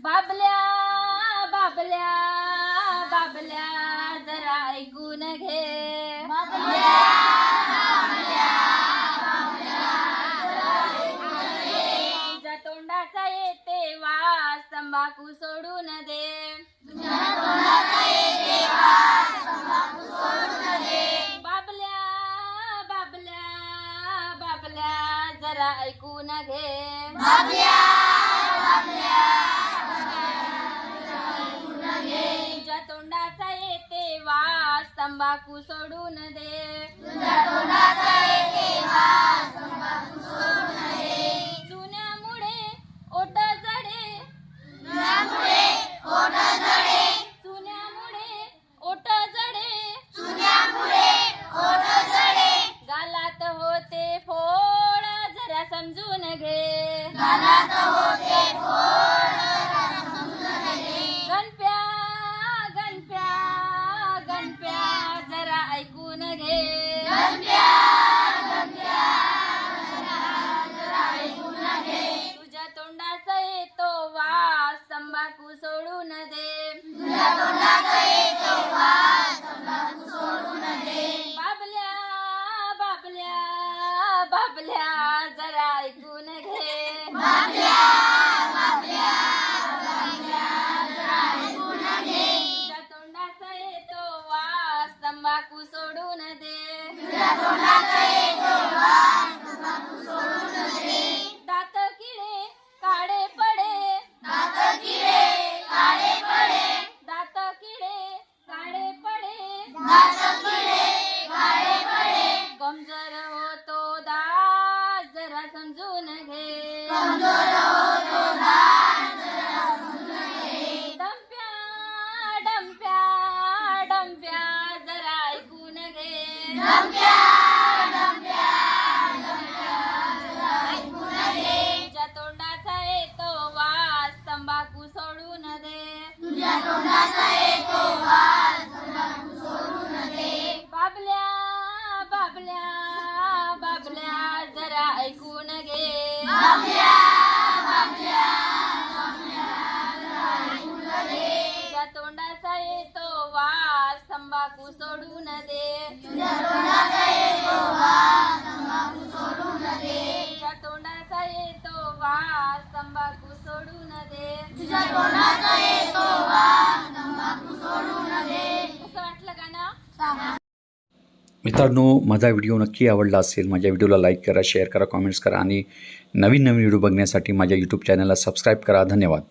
बाबल्या बाबल्या बाबल्या जरा ऐकून घे. बाबल्या बाबल्या बाबल्या जरा ऐकून घे. तुझ्या तोंडाचा येते वास तंबाखू सोडून दे. तुझ्या तोंडाचा येते वास तंबाखू सोडून दे. बाबल्या बाबल्या बाबल्या जरा ऐकून घे. बाबल्या तोंडाचा येते वास तंबाखू सोडून दे. तुझ्या तोंडाचा येते वास तंबाखू सोडून दे. चुन्यामुळे ओठ जडे. चुन्यामुळे ओठ जडे. चुन्यामुळे ओठ जडे. चुन्यामुळे ओठ जडे. गालात होते फोड जरा समजून घे. गालात होते फोड जरा ऐकून घे. गणप्या गणप्या जरा ऐकून घे. तुझ्या तोंडाचा येतो वास तंबाखू सोडून दे. तुझ्या तोंडाचा येतो वास तंबाखू सोडून दे. बाबल्या बाबल्या बाबल्या जरा ऐकून घे. बाबल्या बाबल्या बाबल्या जरा ऐकून घे. तुझ्या तोंडाचा येतो वास तंबाखू सोडून दे. तुझ्या तोंडाचा येतो वास तंबाखू सोडून दे. दात किडे काळे पडे. दात किडे काळे पडे. दात किडे काळे पडे. दात किडे काळे पडे. कमजोर होतो दात जरा समजून घे. कमजोर होतो दात जरा समजून घे. डंप्या डंप्या डंप्या जरा ऐकून घे. डंप्या डंप्या डंप्या जरा ऐकून घे. तुझ्या तोंडाचा येतो वास तंबाखू सोडून दे. तुझ्या तोंडाचा येतो वास तंबाखू सोडून दे. बाबल्या बाबल्या बाबल्या जरा ऐकून घे. बाबल्या बाबल्या बाबल्या जरा ऐकून घे. तुझ्या तोंडाचा येतो वास तंबाखू सोडून दे. तुझ्या तोंडाचा येतो वास तंबाखू सोडून दे. तुझ्या तोंडाचा येतो वास तंबाखू सोडून दे. तुझ्या तोंडाचा येतो वास तंबाखू सोडून दे. कसं वाटलं गाणं? मित्रांनो, माझा व्हिडिओ नक्की आवडला असेल. माझ्या व्हिडिओला लाईक करा, शेअर करा, कॉमेंट्स करा आणि नवीन व्हिडिओ बघण्यासाठी माझ्या यूट्यूब चॅनलला सबस्क्राईब करा. धन्यवाद.